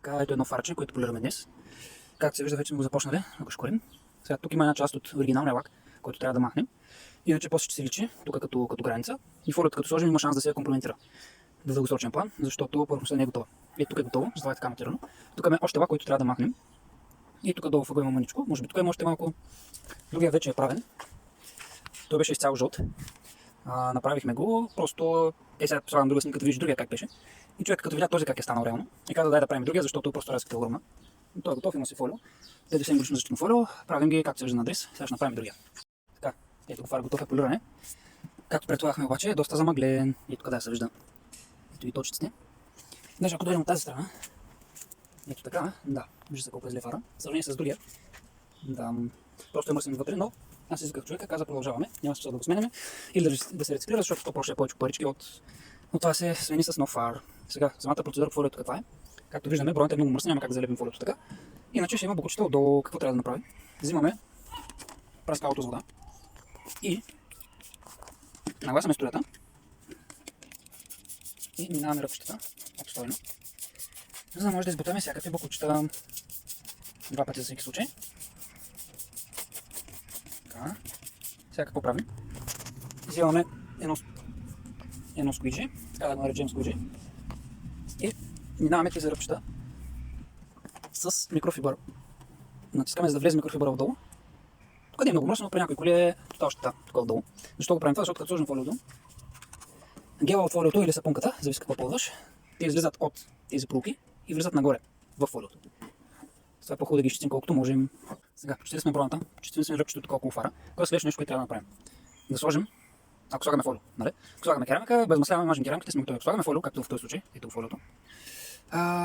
Така, ето едно фарче, което полираме днес. Както се вижда, вече сме го започнали да го шкурим. Сега тук има една част от оригиналния лак, който трябва да махнем. Иначе после ще се личи тук като граница. И фолията като сложим има шанс да се компрометира в дългосрочен план, защото първо не е готова. И тук е готово, затова е така материално. Тук има още лак, който трябва да махнем. И тук долу въгъл има мъничко. Може би тук има още малко. Другия вече е правен. Той беше изцяло жълт. Направихме го, просто сега слагам друга снимка, като вижда другия как беше. И човек като видя този как е станал реално, и каза дай да правим другия, защото просто разликата е огромна. Но той е готов, има си фолио. 97 годишно защитно фолио, правим ги както се вижда на адрес. Сега ще направим другия. Така, ето го фар готов е полиране. Както предполагахме обаче е доста замъглен. Ето къде се вижда. Ето и точиците. Даже ако дойдем от тази страна, ето така, да, вижда се колко е зле фара. В сравнение с другия. Да, просто е мръсен вътре, но аз исках човека, каза продължаваме, няма смисъл да го сменяме или да се рециклира, защото то просто е повече парички от това се смени с нов фар. Сега, самата процедура по фолиото каква е? Както виждаме, броят е много мръсен, няма как да залепим фолиото така. Иначе ще има бокучета отдолу. Какво трябва да направим? Взимаме пръскалото с вода и нагласяме струята и минаваме ръпчетата обстойно, за да може да избутаме всякакви бокучета два пъти за всеки случай. Така. Сега какво правим? Взимаме едно сквиджи, така да го наречем сквиджи, и минаваме тези ръбчета с микрофибър. Натискаме, за да влезе микрофибъра отдолу. Тук не е много мръсно, но при някои коли е още тук отдолу. Защо го правим това? Защото като сложим фолиото, гела от фолиото или сапунката, зависи какво ползваш, те излизат от тези прулки и влизат нагоре в фолиото. Това е по-хубаво да ги изчистим колкото можем. Сега, почти сме броната, почти сме ръбчето тук около фара. Кое е следващото нещо, което трябва да направим? Да сложим, ако слагаме фолио, нали? Ако слагаме керамика, без масляваме, мажем керамиката, сме готови. Ако слагаме фолио, както в този случай, ето фолиото,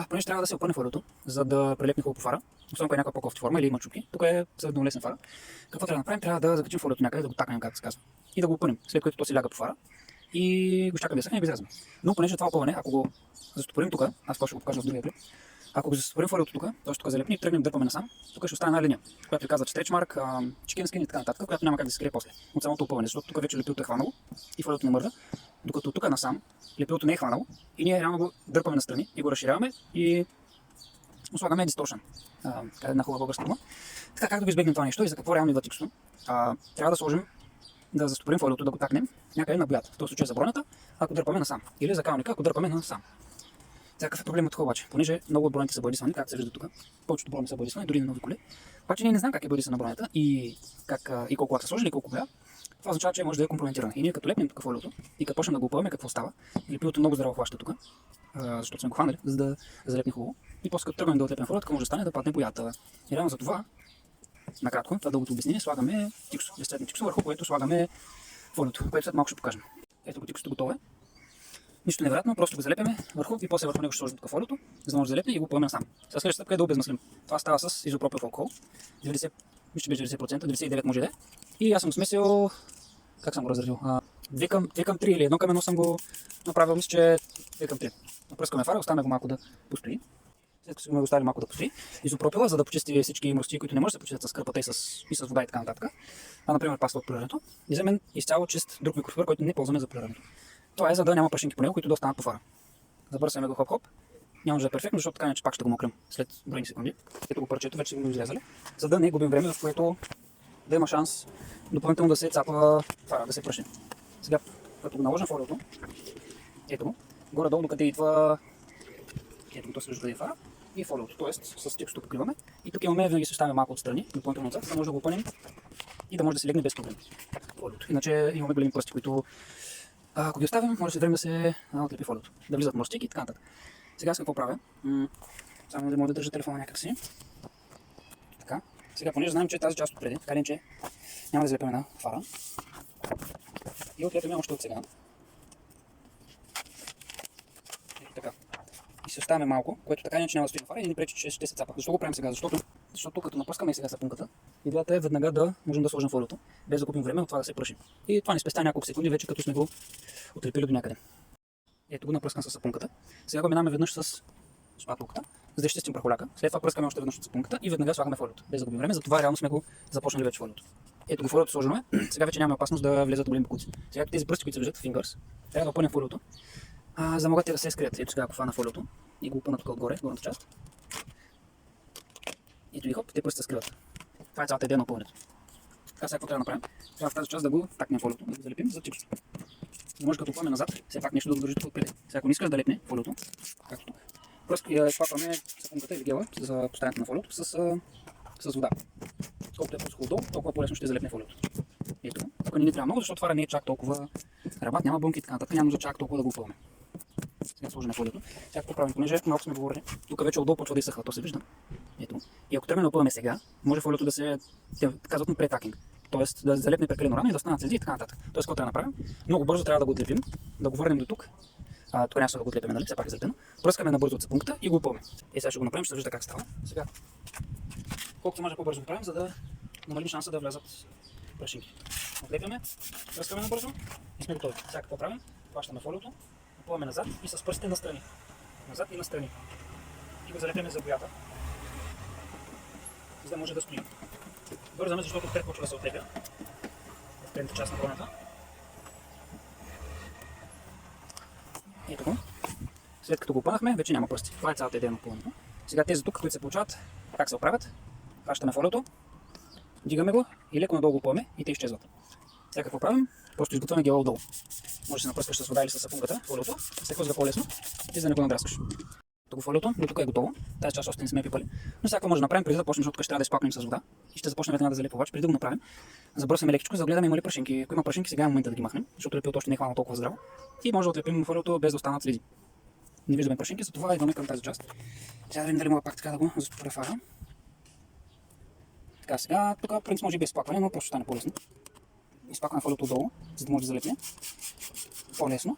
понеже трябва да се опъне фолиото, за да прилепне хубаво по фара, особено ако е някаква по-кофти форма или има чупки. Тук е съвсем лесен фара. Какво трябва да направим? Трябва да закачим фолиото някъде, да го такнем, както се казва, и да го опънем, след което то се ляга по фара и го чакаме да съхне и го изрязваме. Но понеже това опъване, ако го застопорим тук, аз това ще го покажа в другия клип, ако го застопорим фолиото тук, то ще тук залепни и тръгнем дърпаме насам, тук ще остане една линия, която ви казва стретчмарк, chicken skin и така нататък, която няма как да се скрие после от самото опъване, защото тук вече лепилото е хванало и фолиото не мърда, докато тук насам лепилото не е хванало и ние реално го дърпаме настрани и го разширяваме и слагаме distortion. Една хубава българска дума. Така, как да го избегнем това нещо и за какво реално идва тиксто? Трябва да сложим, да застопорим фолиото, да го такнем някъде на боята. В този случай за бронята, ако дърпаме насам. Или за калника, ако дърпаме насам. Какъв е проблемът тук обаче? Понеже много от броните са боядисвани, както се вижда тук. Повечето брони са боядисвани, дори на нови коли. Обаче ние не знаем как е боядисана бронята и колко лак са сложили и колко боя. Това означава, че може да е компрометирана. И ние като лепнем тук фолиото и като почнем да го опъваме, какво става? Лепилото много здраво хваща тук, защото сме го хванали, за да залепне хубаво. И после като тръгнем да отлепнем фолиото, може да стане да падне боята. И реално за това, накратко, това дългото обяснение, слагаме тиксо, безцветно тиксо, върху което слагаме фолиото, което след малко ще покажем. Ето го тиксото готово е. Нищо невероятно, просто го залепяме върху и после върху него ще сложим тук фолиото, за да може да залепне и го поемем насам. Сега следващата стъпка е да обезмаслим. Това става с изопропилов алкохол. 90%, 99% може да е. И аз съм го смесил, как съм го разредил? 2 към 3 или 1 към 1 съм го направил, мисля, че 2 към 3. Напръскаме фара, оставяме го малко да постои. След като сме го оставили малко да постои, изопропила, за да почисти всички мръсти, които не може да се почистят с кърпата и с вода и така нататък. Например, паста от полирането. И вземем изцяло чист друг микрофибър, който не ползваме за полирането. Това е за да няма прашинки по него, които да останат по фара. Забърсваме го хоп-хоп. Няма да е перфектно, защото така че пак ще го мокрим след броени секунди. Ето го парчето, вече сме го изрязали, за да не губим време, в което да има шанс допълнително да се цапа фара, да се праши. Сега, като го наложим фолиото, ето го, горе-долу докъде идва, ето го, то се вижда къде е фара и фолиото, т.е. с текстото покриваме. И тук имаме, винаги се ставим малко отстрани, допълнително отзад, за да може да го опънем и да може да се легне без проблем фолиото. Иначе имаме големи пръсти, които ако ги оставим, може след време да се отлепи фолиото, да влизат мърстики и така нататък. Сега с какво правя? Само да мога да държа телефона някакси. Така. Сега, понеже знаем, че тази част отпреди, така ли, че няма да залепяме на фара. И отлепяме още от сега. Ето така. И се оставяме малко, което така иначе няма да стои на фара и ни пречи, че ще се цапа. Защо го правим сега? Защото като напускаме и сега сапунката, идеята е веднага да можем да сложим фолиото, без да губим време от това да се праши. И това ни спестя няколко секунди вече, като сме го отлепили до някъде. Ето го напръскам с сапунката. Сега го минаваме веднъж с шпатулката, за да изчистим прахоляка. След това пръскаме още веднъж с сапунката и веднага слагаме фолиото, без да губим време. Затова реално сме го започнали вече фолиото. Ето го фолиото сложено е. Сега вече няма опасност да влезат големи бокуци. Сега тези пръсти, които се виждат, fingers, трябва да опънем фолиото, за да могат те да се скрият. Ето сега ако фана фолиото и го опъна тук отгоре, горната част. Ето и хоп, те пръстите се скриват. Това е цялата идея на пълнето. Така сега какво трябва да направим? Трябва в тази част да го такнем фолиото, да го залепим за чипсо. Не може като опъваме назад, все пак нещо да го държи тук отпред. Сега ако не искаш да лепне фолиото, както тук, просто изпакваме сапунката или гела за поставянето на фолиото с вода. Колкото е по-сухо долу, толкова по-лесно ще залепне фолиото. Ето. Тук не ни трябва много, защото това не е чак толкова рабат, няма бънки и така нататък, няма нужда чак толкова да го опъваме. Сега сложим фолиото. Сега какво правим, понеже малко сме говорили, тук вече отдолу почва да изсъхва, то се вижда. Ето. И ако тръгнем да опъваме сега, може фолиото да се, те казват му претакинг. Тоест да залепне прекалено рано и да станат слези и така нататък. Тоест какво трябва да направим? Много бързо трябва да го отлепим, да го върнем до тук. Тук няма да го отлепим, нали? Все пак е залепено. Пръскаме набързо от сапунката и го опъваме. И сега ще го направим, ще се вижда как става. Сега, колкото може по-бързо го правим, за да намалим шанса да влязат прашинки. Отлепяме, пръскаме набързо и сме готови. Сега какво правим? Хващаме фолиото, опъваме назад и с пръстите настрани. Назад и настрани. И го залепяме за боята, за да може да стои. Бързаме, защото отпред почва да се отлепя в предната част на колоната. Ето го. След като го опънахме, вече няма пръсти. Това е цялата идея на пълнето. Сега тези тук, които се получават, как се оправят? Хващаме фолиото, дигаме го и леко надолу го опъваме и те изчезват. Сега какво правим? Просто изготвяме гела отдолу. Може да се напръскаш с вода или с сапунката, фолиото, се хвърля по-лесно и за да не го надраскаш. Тук фолиото, до тук е готово. Тази част още не сме пипали. Но сега може да направим преди да почнем, защото тук ще трябва да изпакнем с вода. И ще започнем веднага да залепва, обаче преди да го направим. Забърсаме лекичко, за да гледаме има ли прашинки. Ако има прашинки, сега е момента да ги махнем, защото лепилото още не е хванало толкова здраво. И може да отлепим фолиото без да останат следи. Не виждаме прашинки, затова идваме към тази част. Сега да видим дали мога пак така да го застопоря фара. Така, сега тук принцип може и без изпакване, но просто стане по-лесно. Изпакваме фолиото отдолу, за да може да залепне по-лесно.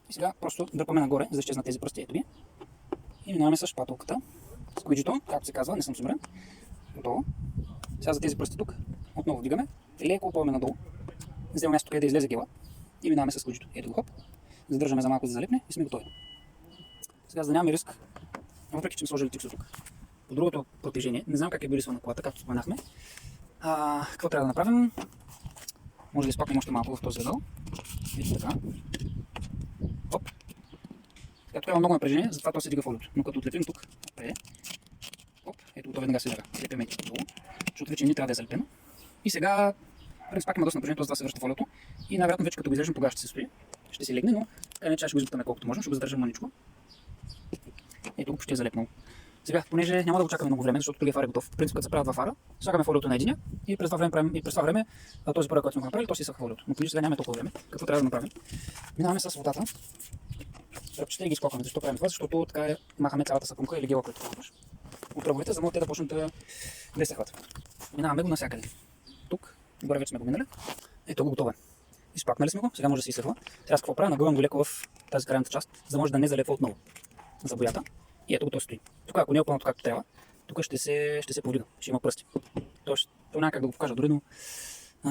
И сега просто дърпаме нагоре, за да изчезнат тези пръсти. Ето ги. И минаваме с шпателката, с куиджито, както се казва, не съм сигурен. Готово. Сега за тези пръсти тук отново вдигаме, леко опъваме надолу, вземаме място къде да излезе гела и минаваме с куиджито. Ето го, хоп. Задържаме за малко да залепне и сме готови. Сега за да нямаме риск, въпреки че сме сложили тиксо тук. По другото протежение, не знам как е били на колата, както споменахме. Какво трябва да направим? Може да изпакнем още малко в този ъгъл. Ето така. Хоп. Така, тук има много напрежение, затова то се дига фолиото. Но като отлепим тук, оп, ето то веднага се ляга. Слепяме долу, защото вече не трябва да е залепено. И сега, пак има доста напрежение, т.е. това се връща фолиото. И най-вероятно вече като го изрежем, тогава ще се стои. Ще си легне, но така не че ще го измутаме колкото можем, ще го задържим маничко. Ето го почти е залепнало. Сега, понеже няма да го чакаме много време, защото другия фар е готов. В принцип, като се правят два фара, слагаме фолиото на единия и през това време, този първи, който сме го направили, то си изсъхва фолиото. Но понеже сега нямаме толкова време, какво трябва да направим? Минаваме с водата. Ще ги изкопваме. Защо правим това? Защото така махаме цялата сапунка или гела, който ползваш от ръбовете, за да могат те да почнат да изсъхват. Минаваме го навсякъде. Тук, горе вече сме го минали. Ето го готово е. Изпакнали сме го, сега може да се изсъхва. Сега какво правя? Нагъвам го леко в тази крайната част, за да може да не залепва отново за боята. И ето го той стои. Тук, ако не е опънато както трябва, тук ще се повдига, ще има пръсти. Тоест, то няма как да го покажа дори, но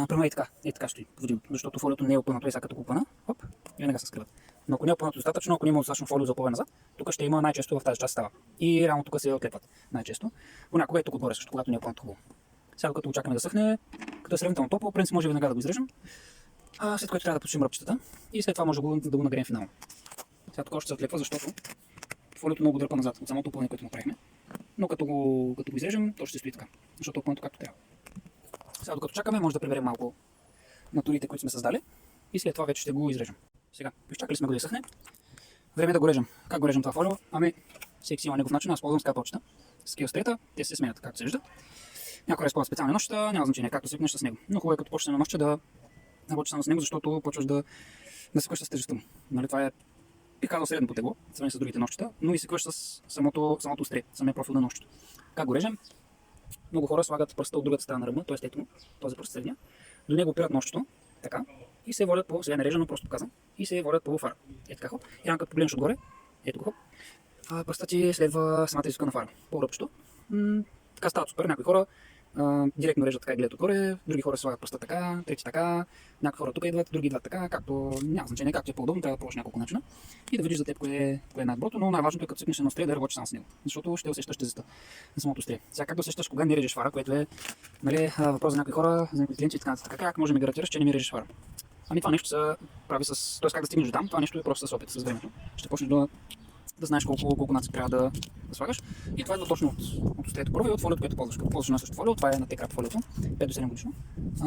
примерно и така стои повдигнато, защото фолиото не е опънато и сега като го опъна, хоп, и веднага се скриват. Но ако не е опънато достатъчно, ако не има достатъчно фолио за опъване назад, тук ще има най-често в тази част става. И реално тук се отлепват най-често. Понякога е тук отгоре също, когато не е опънато хубаво. Сега като очакваме да съхне, като е сравнително топло, принцип може веднага да го изрежем. След което трябва да почистим ръбчетата и след това може да го нагреем финално. Сега тук още се отлепва, защото фолиото много дърпа назад от самото опъване, което му правихме. Но като го изрежем, то ще стои така, защото е опънато както трябва. Сега докато чакаме, може да приберем малко натурите, които сме създали и след това вече ще го изрежем. Сега, изчакали сме го да изсъхне. Време е да го режем. Как го режем това фолио? Всеки си има негов начин, аз ползвам скалпелчета. С килстрета, те се сменят, както се вижда. Някой използва специални нощчета, няма значение както свикнеш с него. Но хубаво е като почнеш на нощче да работиш само с него, защото почваш да се къща с тежестта му. Нали, това е бих казал средно по тегло, сравнено с другите нощчета, но и се къща с самото острие, самия профил на нощчето. Как го режем? Много хора слагат пръста от другата страна на ръбна, т.е. ето този пръст средния. До него опират нощчето, така, и се водят по, сега не режа, но просто казвам, и се водят по фара. Ето така хоп. И като погледнеш отгоре, ето го хоп. Пръстът ти следва самата изуска на фара, по-ръбчето. Така стават супер, някои хора директно режат така и гледат отгоре, други хора слагат пръста така, трети така, някои хора тук идват, други идват така, както няма значение, както е по-удобно, трябва да пробваш няколко начина и да видиш за теб кое е най-доброто, но най-важното е като свикнеш на острие да работиш само с него, защото ще усещаш тезата на самото острие. Сега как да усещаш кога не режеш фара, което е въпрос за някои хора, за някои клиенти и така нататък. Как може да ми гарантираш, че не ми режеш фара? Това нещо се прави с, т.е. как да стигнеш до там, това нещо е просто с опит, с времето. Ще почнеш да знаеш колко наци трябва да слагаш. И това е точно от острието първо и от фолиото, което ползваш. Като ползваш на същото фолио, това е на текрат фолиото, 5 до 7 годишно.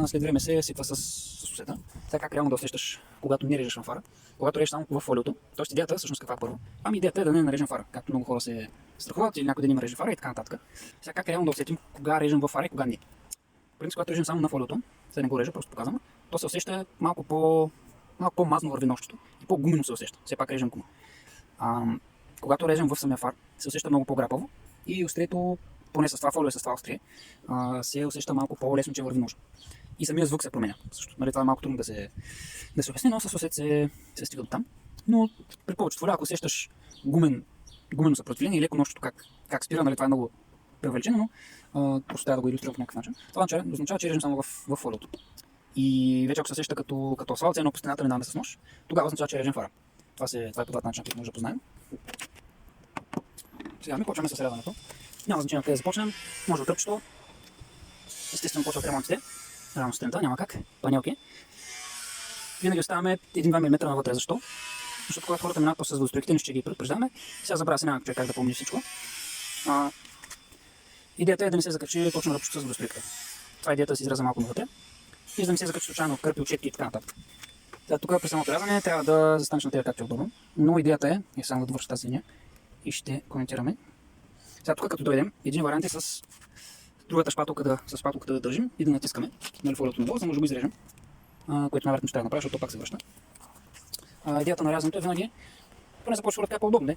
След време се сипва с сусета. Сега как реално да усещаш, когато не режеш на фара, когато режеш само в фолиото. Тоест идеята всъщност каква първо? Идеята е да не нарежем фара, както много хора се страхуват или някой ден има реже фара и така нататък. Сега как реално да усетим кога режем в фара и кога не? В принцип, когато режем само на фолиото, сега не го режа, просто показвам, то се усеща малко по-мазно върви нощето и по-гумено се усеща. Все пак режем гума. Когато режем в самия фар, се усеща много по-грапаво и острието, поне с това фолио и с това острие, се усеща малко по-лесно, че върви нож. И самия звук се променя. Също, нали, това е малко трудно да се обясни, но с усет се стига до там. Но при повечето фолио, ако усещаш гумено съпротивление и леко нощето как спира, нали, това е много превеличено, но просто трябва да го илюстрирам по някакъв начин. Това означава, че режем само в фолиото. И вече ако се усеща като асфалт, едно по стената не даваме с нож, тогава означава, че режем фара. Това е по двата начина, които може да познаем. Сега ми почваме с рязането. Няма значение къде да започнем. Може от тръпчето. Естествено почва от ремонтите. Рано сутринта, няма как. Това не е окей. Винаги оставяме 1-2 мм навътре. Защо? Защото когато хората минават с водостойките, не ще ги предупреждаваме. Сега забравя се, няма човек как да помни всичко. Идеята е да не се закачи точно ръбчето с водостойките. Това е идеята да се изряза малко навътре. И за да не се закачи случайно кърпи, отчетки и така нататък. Тук при самото рязане трябва да застанеш на тези както е удобно. Но идеята е само да довърша тази линия и ще коментираме. Сега тук като дойдем, един вариант е с другата шпателка да държим и да натискаме на фолиото надолу, за да може да го изрежем, което най-вероятно ще трябва да направя, защото пак се връща. Идеята на рязането е винаги, поне започва така по-удобно,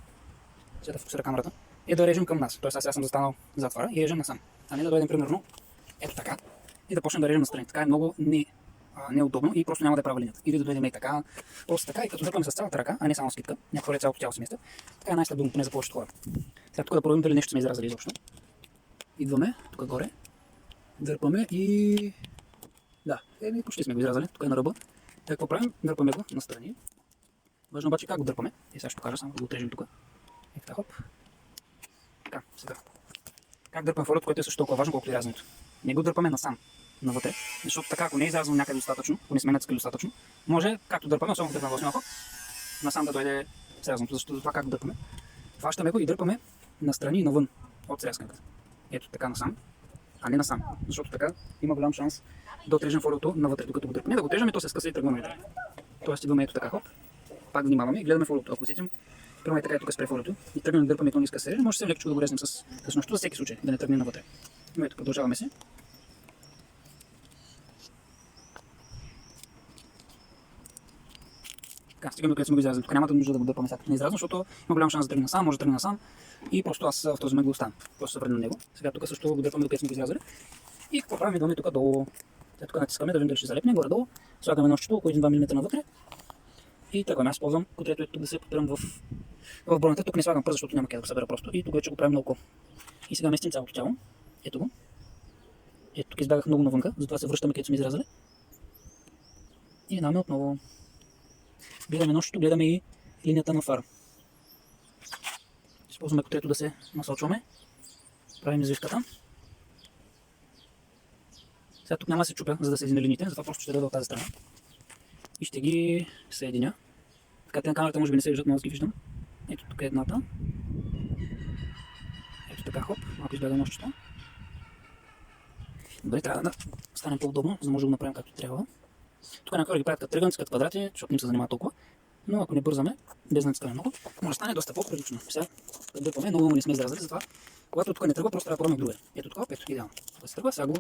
сега да фокусира камерата, е да режем към нас. Тоест аз съм застанал зад фара и режем насам. А не да дойдем примерно ето така и да почнем да режем настрани. Така е много неудобно и просто няма да е права линията. Или да дойдем и така, просто така и като дърпаме с цялата ръка, а не само с китка. Някои хора цялото тяло се местят. Така е най-стабилно, поне за повечето хора. Сега тук да проверим дали нещо сме изразали изобщо. Идваме тук горе, дърпаме и... Да, почти сме го изразали. Тук е на ръба. Така какво правим? Дърпаме го настрани. Важно обаче как го дърпаме. И сега ще покажа, само да го отрежем тук. И така, хоп. Така, сега. Как дърпаме фолиото, което е също толкова важно, колкото и рязането. Не го дърпаме насам, навътре, защото така, ако не е изрязано някъде достатъчно, ако не сме натискали достатъчно, може, както дърпаме, особено като дърпаме в насам да дойде срязаното, защото това как го дърпаме. Хващаме го и дърпаме настрани и навън от срязканката. Ето така насам, а не насам, защото така има голям шанс да отрежем фолиото навътре, докато го дърпаме. Да го отрежем и то се скъса и тръгва навътре. Тоест идваме ето така, хоп, пак внимаваме и гледаме фолиото. Ако усетим, примерно така тук спре фолиото и тръгнем да дърпаме и то не иска се реже, може да се да го резнем с нощто за всеки случай, да не тръгне навътре. Но ето, продължаваме се. Така, стигаме до където сме го изразили. Тук няма да нужда да го дърпаме сега като не изразно, защото има голям шанс да тръгне насам, може да тръгне насам и просто аз в този момент го оставам. Просто се върна на него. Сега тук също го дърпаме до където сме го изразили. И какво правим? Идваме тук долу. Тук натискаме да видим дали ще залепне горе-долу. Слагаме нощчето около 1-2 мм навътре. И тръгваме. Аз ползвам котрето е тук да се подпирам в бронята. Тук не слагам пръст, защото няма къде да го събера просто. И тук вече го правим на око. И сега местим цялото тяло. Ето го. Ето тук избягах много навънка, затова се връщаме където сме изразили. И минаваме отново. Гледаме нощчето, гледаме и линията на фара. Използваме котрето да се насочваме. Правим извивката. Сега тук няма да се чупя, за да се съединя линиите, затова просто ще дойда от тази страна. И ще ги съединя. Така те на камерата може би не се виждат, но аз ги виждам. Ето тук е едната. Ето така, хоп, малко избяга нощчето. Добре, трябва да стане по-удобно, за да може да го направим както трябва. Тук някои хора ги правят като тръгънци, като квадрати, защото не се занимава толкова. Но ако не бързаме, без да натискаме много, може да стане доста по-прилично. Сега, като дърпаме, много не сме изразили, затова когато тук не тръгва, просто трябва да пробваме друго. Ето тук, ето идеално. Това се тръгва, сега го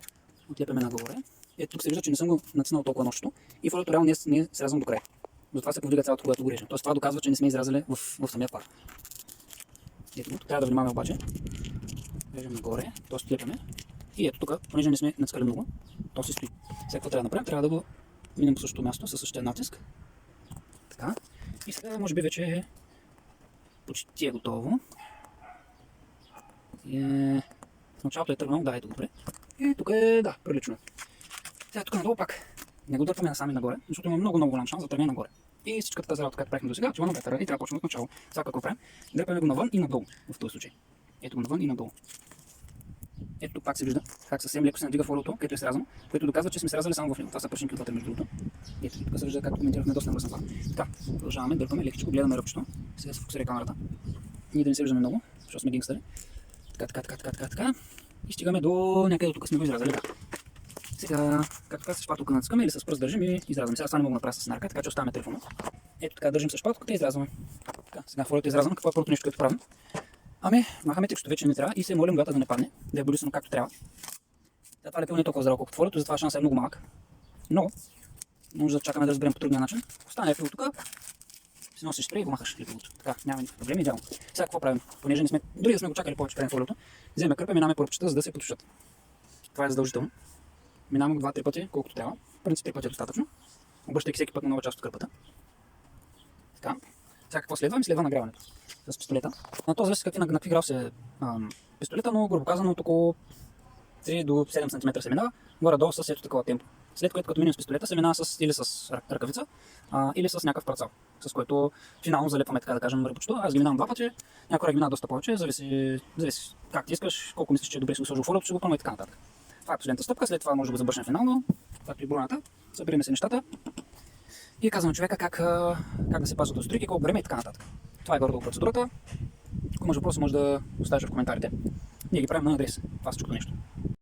отлепяме нагоре. Ето тук се вижда, че не съм го натиснал толкова нощчето и фолиото реално не е срязано до край. Затова се повдига цялото, когато го режем. Тоест това доказва, че не сме изразили в самия фар. Ето тук трябва да внимаваме обаче. Режем нагоре, т.е. отлепяме. И ето тук, понеже не сме натискали много, то се стои. Сега какво трябва да направим? Трябва да го минем по същото място, със същия натиск. Така. И сега може би вече почти е готово. В началото е тръгнало, да, ето добре. И тук е, да, прилично. Сега тук надолу пак не го дърпаме насам и нагоре, защото има много голям шанс да тръгне нагоре. И всичката тази работа, която правихме до сега, че на и трябва да почнем от начало. Сега какво правим? Дърпаме го навън и надолу в този случай. Ето го навън и надолу. Ето тук пак се вижда как съвсем леко се надига фолиото, където е срязано, което доказва, че сме срязали само в него. Това са пръшинки отвътре между другото. Ето тук се вижда, както коментирахме доста навън. Така, продължаваме, дърпаме лекичко, гледаме ръбчето. Сега се фокусира камерата. ние да не се виждаме много, защото сме гингстъри. Така. И стигаме до някъде тук сме го изразали. Да. Сега, както казах, с шпателка натискаме или с пръст държим и изразваме. Сега това не мога да направя с нарка, така че оставяме телефона. Ето така държим с шпателката и изразваме. Така, сега фолията изразваме. Какво е първото нещо, което правим? Ами, махаме текстове, че не трябва и се молим водата да не падне, да е болисано както трябва. Това лепило не е толкова здраво колкото фолиото, затова шансът е много малък. Но, може да чакаме да разберем по трудния начин. Остане лепило тук, си носиш спрей и го махаш лепилото. Така, няма никакви проблеми, идеално. Сега какво правим? Понеже не сме, дори да сме го чакали повече време фолиото, вземем кърпа и минаваме по ръбчета, за да се потушат. Това е задължително. Минаваме го 2-3 пъти, колкото трябва. В принцип 3 пъти е достатъчно. Обръщайки всеки път на нова част от кърпата. Така. Сега какво следва? Следва нагряването с пистолета. На този зависи на какви градуси е пистолета, но грубо казано от около 3 до 7 см се минава, горе-долу с ето такова темпо. След което като минем с пистолета се минава или с ръкавица, или с някакъв працал, с който финално залепваме, така да кажем, ръбчето. Аз ги минавам 2 пъти, някой ги минава доста повече, зависи как ти искаш, колко мислиш, че е добре си го сложил фолиото, ще го пробваме и така нататък. Това е последната стъпка, след това може да го забършим финално, както и броната, събираме се нещата и казваме човека как да се пазва този трик и колко време и така нататък. Това е горе-долу процедурата. Ако имаш въпроси, може да оставиш в коментарите. Ние ги правим на адрес. Това всичко нещо.